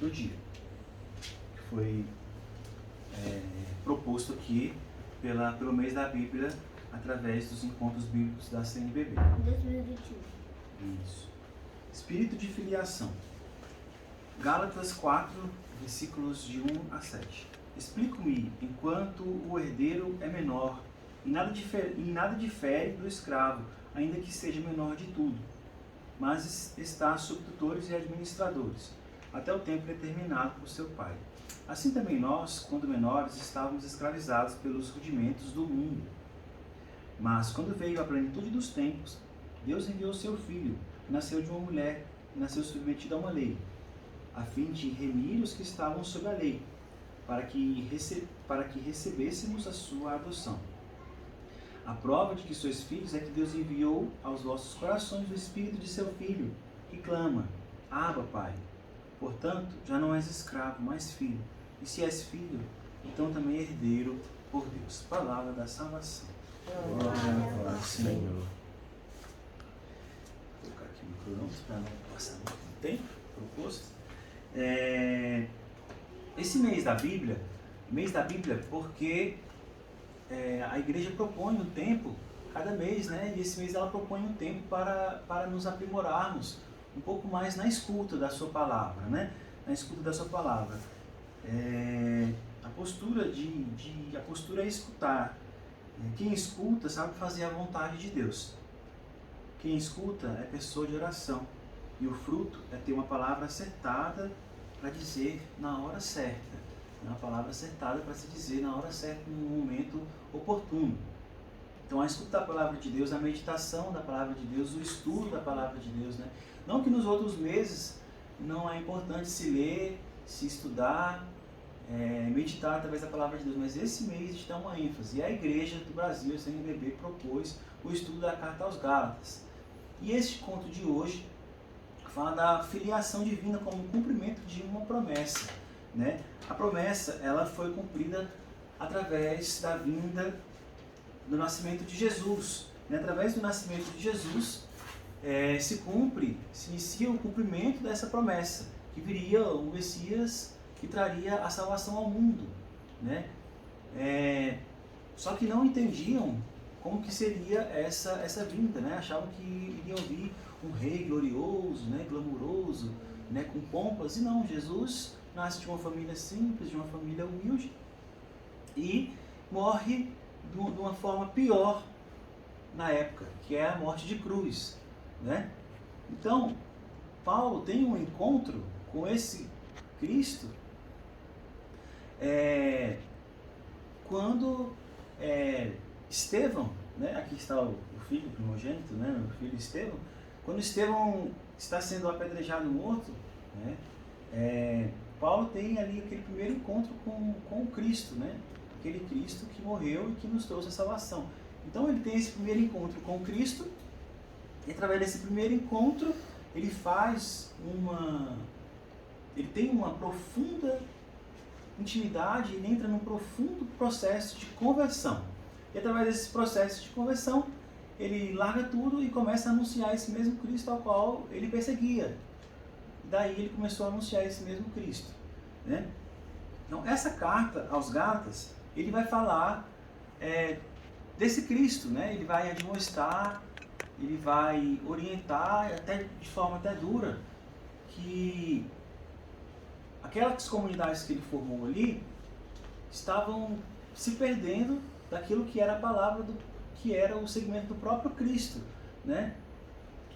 do dia, que foi proposto aqui pelo mês da Bíblia, através dos encontros bíblicos da CNBB. 2021. Isso. Espírito de filiação. Gálatas 4, versículos de 1 a 7. Explico-me enquanto o herdeiro é menor, e nada difere do escravo, ainda que seja menor de tudo, mas está sob tutores e administradores, até o tempo determinado por seu pai. Assim também nós, quando menores, estávamos escravizados pelos rudimentos do mundo. Mas quando veio a plenitude dos tempos, Deus enviou seu Filho, que nasceu de uma mulher, e nasceu submetido a uma lei, a fim de remir os que estavam sob a lei, para que recebêssemos a sua adoção. A prova de que sois filhos é que Deus enviou aos vossos corações o Espírito de seu Filho, que clama, Abba, Pai. Portanto, já não és escravo, mas filho. E se és filho, então também herdeiro por Deus. Palavra da salvação. Glória ao Senhor. Vou colocar aqui o micro-ondas para não passar muito tempo proposto. Esse mês da Bíblia porque a igreja propõe um tempo, cada mês, né? E esse mês ela propõe um tempo para nos aprimorarmos um pouco mais na escuta da sua palavra, né? Na escuta da sua palavra. A postura é escutar. Quem escuta sabe fazer a vontade de Deus. Quem escuta é pessoa de oração. E o fruto é ter uma palavra acertada para dizer na hora certa. Uma palavra acertada para se dizer na hora certa, no momento oportuno. Então, a escuta da palavra de Deus, a meditação da palavra de Deus, o estudo da palavra de Deus, né? Não que nos outros meses não é importante se ler, se estudar, meditar através da palavra de Deus, mas esse mês a gente dá uma ênfase. E a Igreja do Brasil, a CNBB, propôs o estudo da Carta aos Gálatas. E este conto de hoje fala da filiação divina como cumprimento de uma promessa, né? A promessa ela foi cumprida através da vinda do nascimento de Jesus, né? Através do nascimento de Jesus se inicia o cumprimento dessa promessa, que viria o Messias que traria a salvação ao mundo, né? Só que não entendiam como que seria essa vinda, né? Achavam que iriam vir um rei glorioso, né? Glamuroso, né? Com pompas, e não, Jesus nasce de uma família simples, de uma família humilde, e morre de uma forma pior na época, que é a morte de cruz, né? Então, Paulo tem um encontro com esse Cristo quando Estevão, né? Aqui está o filho primogênito, né? O filho Estevão, quando Estevão está sendo apedrejado morto, né? Paulo tem ali aquele primeiro encontro com o Cristo, né? Aquele Cristo que morreu e que nos trouxe a salvação. Então ele tem esse primeiro encontro com Cristo, e através desse primeiro encontro ele tem uma profunda intimidade, ele entra num profundo processo de conversão. E através desse processo de conversão, ele larga tudo e começa a anunciar esse mesmo Cristo ao qual ele perseguia. Daí ele começou a anunciar esse mesmo Cristo, né? Então, essa carta aos Gálatas, ele vai falar desse Cristo, né? Ele vai admoestar, ele vai orientar, até de forma até dura, que aquelas comunidades que ele formou ali estavam se perdendo daquilo que era a palavra, que era o segmento do próprio Cristo, né?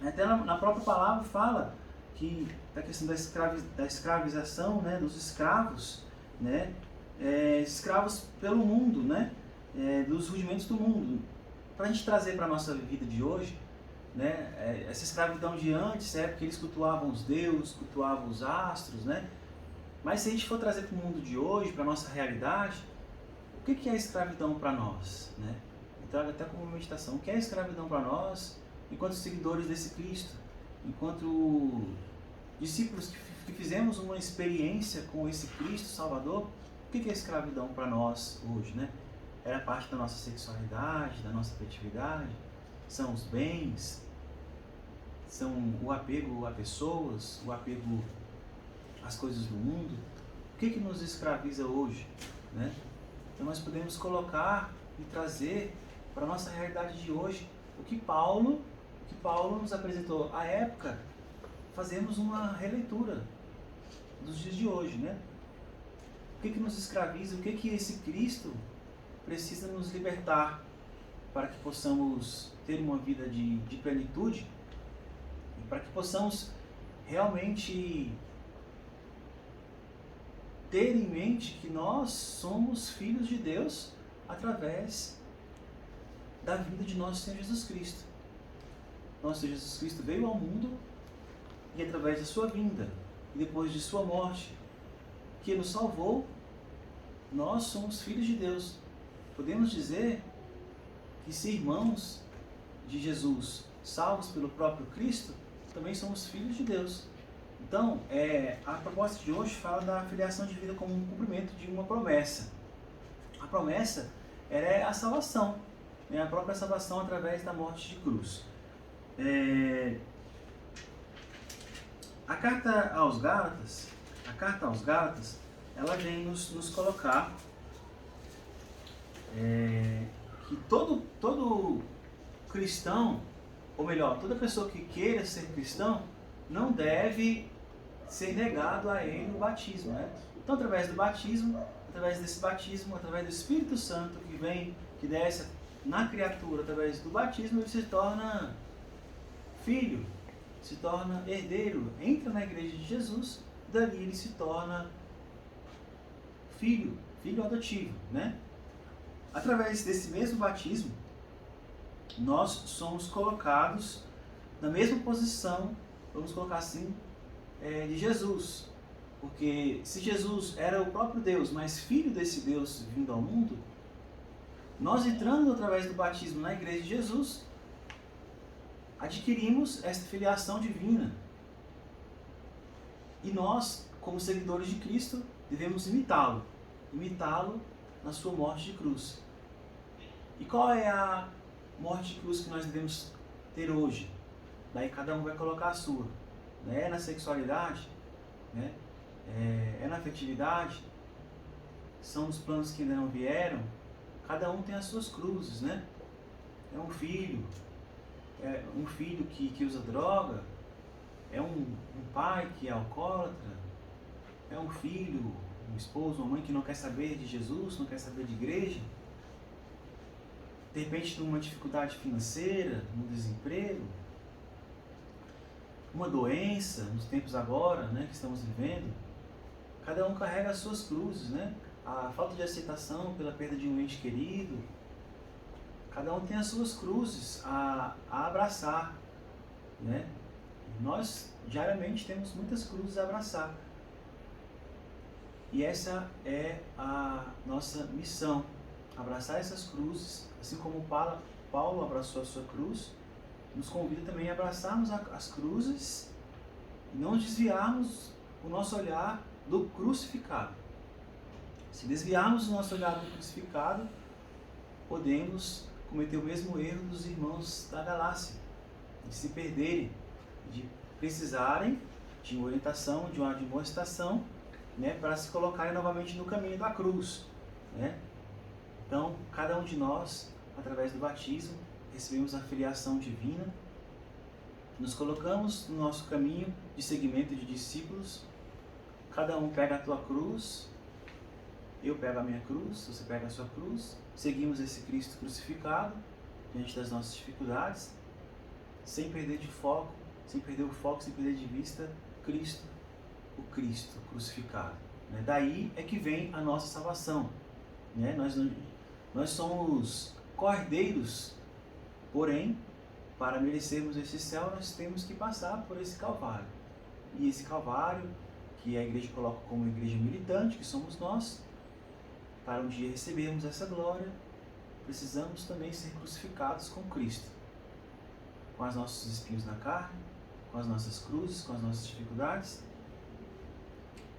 Até na própria palavra fala que a questão da escravização, né, dos escravos, né, escravos pelo mundo, né, dos rudimentos do mundo. Para a gente trazer para a nossa vida de hoje, né, essa escravidão de antes, porque eles cultuavam os deuses, cultuavam os astros, né? Mas se a gente for trazer para o mundo de hoje, para a nossa realidade, o que é a escravidão para nós, né? Então, até como meditação, o que é a escravidão para nós, enquanto seguidores desse Cristo, enquanto discípulos que fizemos uma experiência com esse Cristo Salvador, o que é a escravidão para nós hoje, né? Era parte da nossa sexualidade, da nossa afetividade, são os bens, são o apego a pessoas, o apego as coisas do mundo, o que nos escraviza hoje, né? Então nós podemos colocar e trazer para a nossa realidade de hoje o que Paulo nos apresentou à época. Fazemos uma releitura dos dias de hoje, né? O que nos escraviza, o que esse Cristo precisa nos libertar para que possamos ter uma vida de plenitude e para que possamos realmente ter em mente que nós somos filhos de Deus através da vinda de nosso Senhor Jesus Cristo. Nosso Senhor Jesus Cristo veio ao mundo e através da sua vinda e depois de sua morte, que nos salvou, nós somos filhos de Deus. Podemos dizer que se irmãos de Jesus, salvos pelo próprio Cristo, também somos filhos de Deus. Então, a proposta de hoje fala da filiação de vida como um cumprimento de uma promessa. A promessa é a salvação, né? A própria salvação através da morte de cruz. A carta aos Gálatas, ela vem nos colocar que todo cristão, ou melhor, toda pessoa que queira ser cristão, não deve ser negado a ele o batismo, né? Então, através do batismo, através desse batismo, através do Espírito Santo que desce na criatura, através do batismo, ele se torna filho, se torna herdeiro, entra na igreja de Jesus, dali ele se torna filho adotivo, né? Através desse mesmo batismo, nós somos colocados na mesma posição, vamos colocar assim, de Jesus. Porque se Jesus era o próprio Deus, mas filho desse Deus vindo ao mundo, nós entrando através do batismo na igreja de Jesus, adquirimos esta filiação divina. E nós, como seguidores de Cristo, devemos imitá-lo na sua morte de cruz. E qual é a morte de cruz que nós devemos ter hoje? Daí cada um vai colocar a sua. É na sexualidade? Né? É na afetividade? São os planos que ainda não vieram? Cada um tem as suas cruzes, né? É um filho que usa droga, é um pai que é alcoólatra, é um filho, um esposo, uma mãe que não quer saber de Jesus, não quer saber de igreja, de repente numa dificuldade financeira, num desemprego, uma doença, nos tempos agora, né, que estamos vivendo. Cada um carrega as suas cruzes, né? A falta de aceitação pela perda de um ente querido. Cada um tem as suas cruzes a abraçar, né? Nós, diariamente, temos muitas cruzes a abraçar. E essa é a nossa missão, abraçar essas cruzes, assim como Paulo abraçou a sua cruz, nos convida também a abraçarmos as cruzes e não desviarmos o nosso olhar do crucificado. Se desviarmos o nosso olhar do crucificado, podemos cometer o mesmo erro dos irmãos da Galácia, de se perderem, de precisarem de uma orientação, de uma admoestação, né, para se colocarem novamente no caminho da cruz, né? Então, cada um de nós, através do batismo, recebemos a filiação divina, nos colocamos no nosso caminho de seguimento de discípulos, cada um pega a tua cruz, eu pego a minha cruz, você pega a sua cruz, seguimos esse Cristo crucificado diante das nossas dificuldades, sem perder de foco, sem perder o foco, sem perder de vista Cristo, o Cristo crucificado, né? Daí é que vem a nossa salvação, né? Nós somos cordeiros, porém, para merecermos esse céu, nós temos que passar por esse Calvário. E esse Calvário, que a igreja coloca como igreja militante, que somos nós, para um dia recebermos essa glória, precisamos também ser crucificados com Cristo, com os nossos espinhos na carne, com as nossas cruzes, com as nossas dificuldades.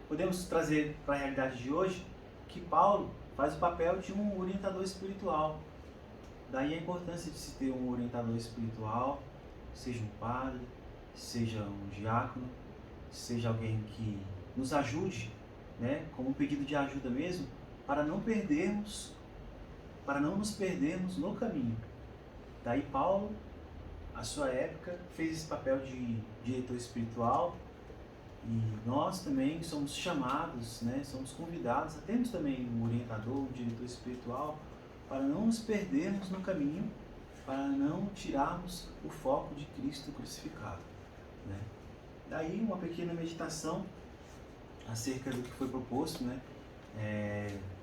Podemos trazer para a realidade de hoje que Paulo faz o papel de um orientador espiritual. Daí a importância de se ter um orientador espiritual, seja um padre, seja um diácono, seja alguém que nos ajude, né, como um pedido de ajuda mesmo, para não nos perdermos no caminho. Daí Paulo, à sua época, fez esse papel de diretor espiritual, e nós também somos chamados, né, somos convidados a termos também um orientador, um diretor espiritual, para não nos perdermos no caminho, para não tirarmos o foco de Cristo crucificado, né? Daí uma pequena meditação acerca do que foi proposto, né,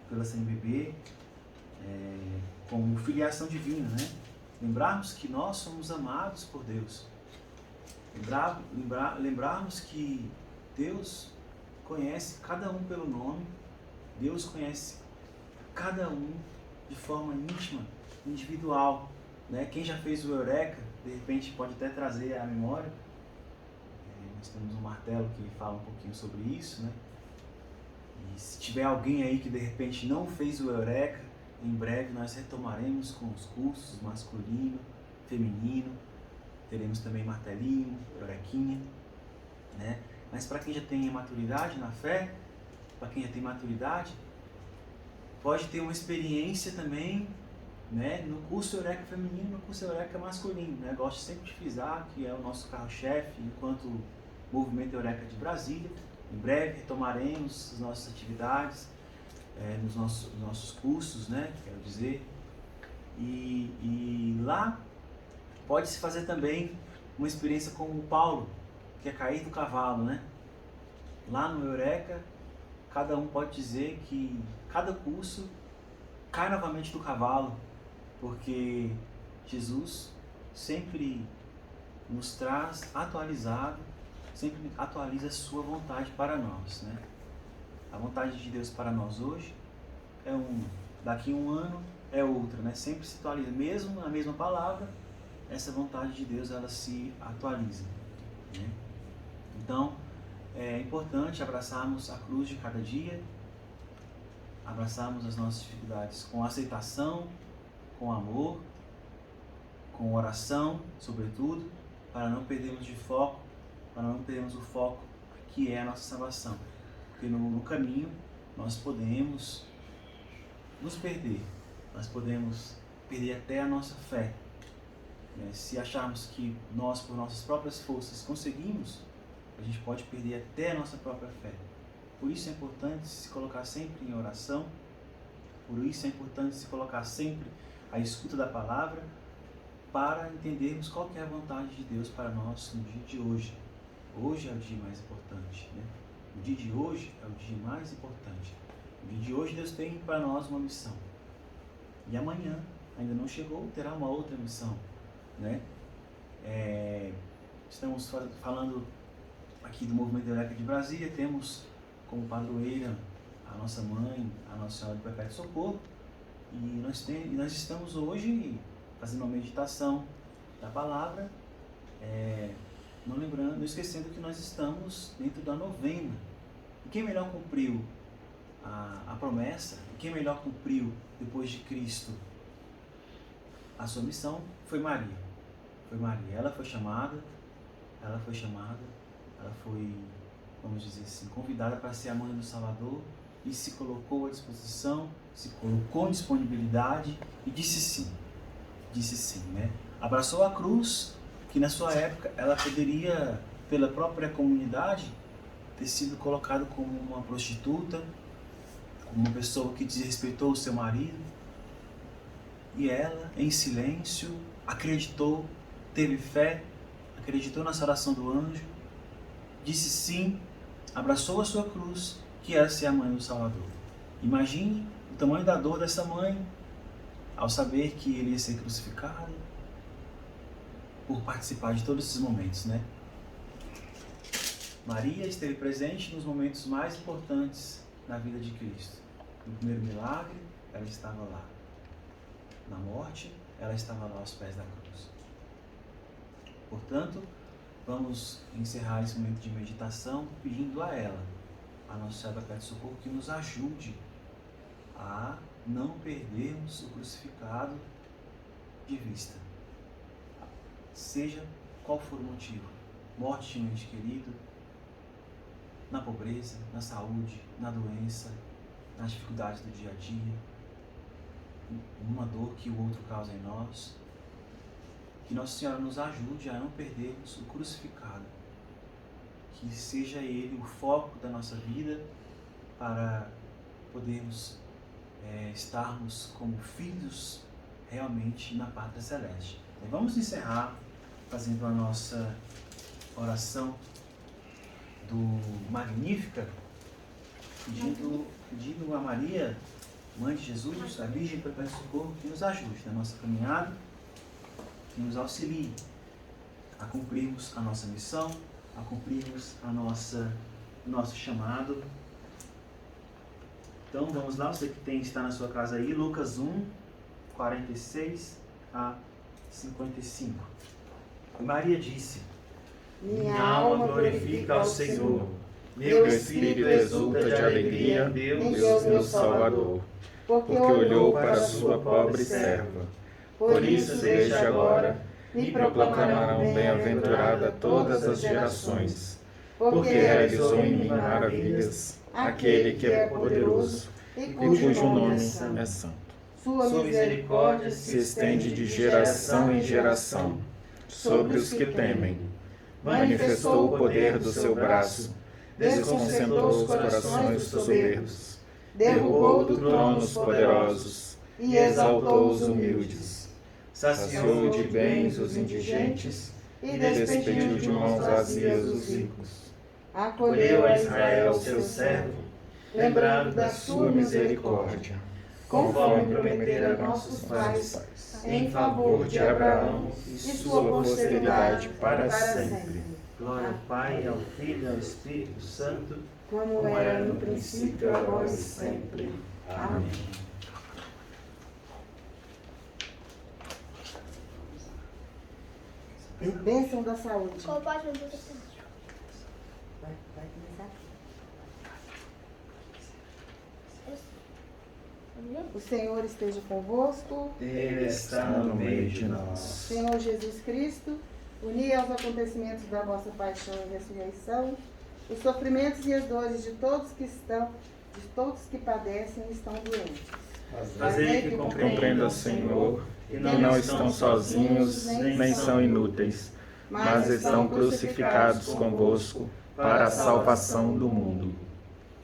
pela CNBB, como filiação divina, né? Lembrarmos que nós somos amados por Deus. Lembrarmos que Deus conhece cada um pelo nome, Deus conhece cada um de forma íntima, individual, né? Quem já fez o Eureka, de repente pode até trazer à memória. Nós temos um martelo que fala um pouquinho sobre isso, né? E se tiver alguém aí que de repente não fez o Eureka, em breve nós retomaremos com os cursos masculino, feminino, teremos também martelinho, eurequinha, né? Mas para quem já tem maturidade na fé, para quem já tem maturidade, pode ter uma experiência também, né, no curso Eureka feminino, no curso Eureka masculino, né? Gosto sempre de frisar que é o nosso carro-chefe enquanto Movimento Eureka de Brasília. Em breve retomaremos as nossas atividades, nos nossos cursos, né, quero dizer, e lá pode-se fazer também uma experiência como o Paulo, que é cair do cavalo, né? Lá no Eureka, cada um pode dizer que cada curso cai novamente do cavalo, porque Jesus sempre nos traz atualizado, sempre atualiza a sua vontade para nós, né? A vontade de Deus para nós hoje é uma, daqui a um ano é outra, né? Sempre se atualiza, mesmo a mesma palavra, essa vontade de Deus ela se atualiza, né? Então é importante abraçarmos a cruz de cada dia, abraçarmos as nossas dificuldades com aceitação, com amor, com oração, sobretudo, para não perdermos de foco, para não perdermos o foco que é a nossa salvação. Porque no caminho nós podemos nos perder, nós podemos perder até a nossa fé. Se acharmos que nós, por nossas próprias forças, conseguimos, a gente pode perder até a nossa própria fé. Por isso é importante se colocar sempre em oração, por isso é importante se colocar sempre à escuta da palavra, para entendermos qual que é a vontade de Deus para nós no dia de hoje. Hoje é o dia mais importante, né? O dia de hoje é o dia mais importante. No dia de hoje Deus tem para nós uma missão. E amanhã, ainda não chegou, terá uma outra missão, né? Estamos falando aqui do Movimento Eureka de Brasília, temos como padroeira a nossa mãe, a Nossa Senhora do Perpétuo Socorro, e nós estamos hoje fazendo uma meditação da palavra, não esquecendo que nós estamos dentro da novena. E quem melhor cumpriu a promessa, e quem melhor cumpriu depois de Cristo a sua missão foi Maria. Foi Maria. Ela foi chamada, vamos dizer assim, convidada para ser a mãe do Salvador e se colocou à disposição, se colocou em disponibilidade e disse sim, né? Abraçou a cruz, que na sua época ela poderia, pela própria comunidade, ter sido colocada como uma prostituta, como uma pessoa que desrespeitou o seu marido, e ela, em silêncio, acreditou, teve fé, acreditou na salvação do anjo, disse sim, abraçou a sua cruz, que era ser a mãe do Salvador. Imagine o tamanho da dor dessa mãe, ao saber que ele ia ser crucificado, por participar de todos esses momentos, né? Maria esteve presente nos momentos mais importantes na vida de Cristo. No primeiro milagre, ela estava lá. Na morte, ela estava lá aos pés da cruz. Portanto, vamos encerrar esse momento de meditação pedindo a ela, a Nossa Senhora do Perpétuo Socorro, que nos ajude a não perdermos o crucificado de vista. Seja qual for o motivo, morte de um ente querido, na pobreza, na saúde, na doença, nas dificuldades do dia a dia, numa dor que o outro causa em nós. Que Nossa Senhora nos ajude a não perdermos o crucificado. Que seja Ele o foco da nossa vida para podermos estarmos como filhos realmente na pátria celeste. E vamos encerrar fazendo a nossa oração do Magnífica, pedindo a Maria, Mãe de Jesus, a Virgem Perpétuo Socorro, que nos ajude na nossa caminhada, que nos auxilie a cumprirmos a nossa missão, a cumprirmos o nosso chamado. Então vamos lá, você que está na sua casa aí, Lucas 1, 46 a 55. E Maria disse: Minha alma glorifica ao Senhor, meu espírito exulta de alegria em Deus meu Salvador, porque olhou para sua pobre serva. Por isso, desde agora, me proclamarão bem-aventurada todas as gerações, porque realizou em mim maravilhas aquele que é poderoso e cujo nome é santo. Sua misericórdia Se estende de geração em geração sobre os que temem. Manifestou o poder do seu braço, desconcentrou os corações dos soberbos, derrubou do trono os poderosos e exaltou os humildes. Saciou de bens os indigentes e despediu de mãos vazias os ricos. Acolheu a Israel, seu servo, lembrando da sua misericórdia, conforme prometera a nossos pais, em favor de Abraão e sua posteridade para sempre. Glória ao Pai, ao Filho e ao Espírito Santo, Como era no princípio, agora e sempre. Amém. Bênção da saúde. Qual parte do texto? Vai começar. O Senhor esteja convosco. Ele está no meio de nós. Senhor Jesus Cristo, uni aos acontecimentos da vossa paixão e ressurreição os sofrimentos e as dores de todos que padecem e estão doentes. Fazei que compreenda, Senhor, que não estão sozinhos nem são inúteis, mas estão crucificados convosco para a salvação do mundo.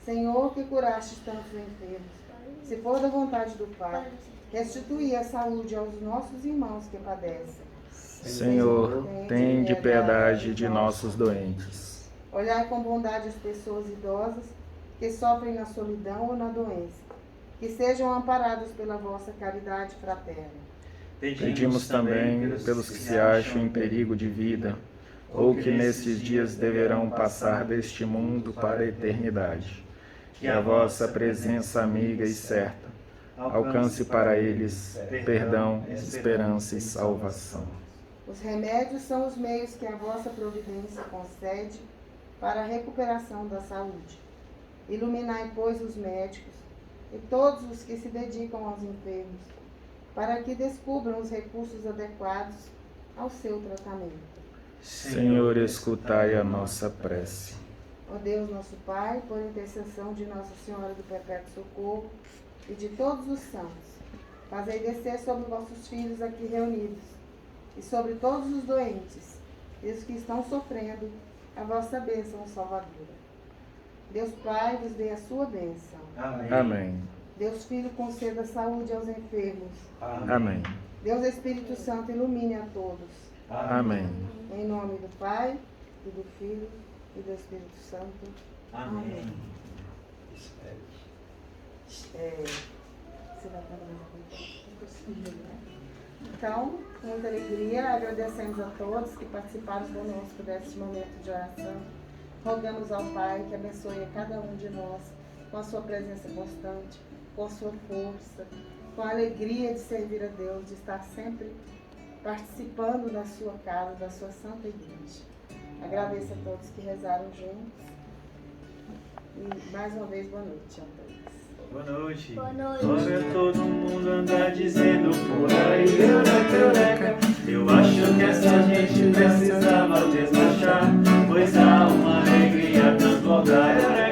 Senhor, que curastes tantos enfermos, se for da vontade do Pai, restituí a saúde aos nossos irmãos que padecem. Senhor, tende piedade de nossos doentes. Olhai com bondade as pessoas idosas que sofrem na solidão ou na doença, que sejam amparados pela vossa caridade fraterna. Pedimos também pelos que se acham em perigo de vida, ou que nestes dias deverão passar deste mundo para a eternidade. Que a vossa presença amiga e certa alcance para eles perdão, esperança e salvação. Os remédios são os meios que a vossa providência concede para a recuperação da saúde. Iluminai, pois, os médicos e todos os que se dedicam aos enfermos, para que descubram os recursos adequados ao seu tratamento. Senhor, escutai a nossa prece. Ó Deus nosso Pai, por intercessão de Nossa Senhora do Perpétuo Socorro e de todos os santos, fazei descer sobre vossos filhos aqui reunidos e sobre todos os doentes e os que estão sofrendo a vossa bênção salvadora. Deus Pai vos dê a sua bênção. Amém. Deus Filho conceda saúde aos enfermos. Amém. Deus Espírito Santo ilumine a todos. Amém. Em nome do Pai, e do Filho, e do Espírito Santo. Amém. Você vai falar alguma coisa? Então, com muita alegria, agradecemos a todos que participaram conosco deste momento de oração. Rogamos ao Pai que abençoe a cada um de nós com a sua presença constante, com a sua força, com a alegria de servir a Deus, de estar sempre participando da sua casa, da sua Santa Igreja. Agradeço a todos que rezaram juntos. E mais uma vez, boa noite a todos. Boa noite. Boa noite. Agora todo mundo anda dizendo por aí, eureka, eureka. Eu acho que essa gente precisava desmanchar, pois há uma alegria tanto rogai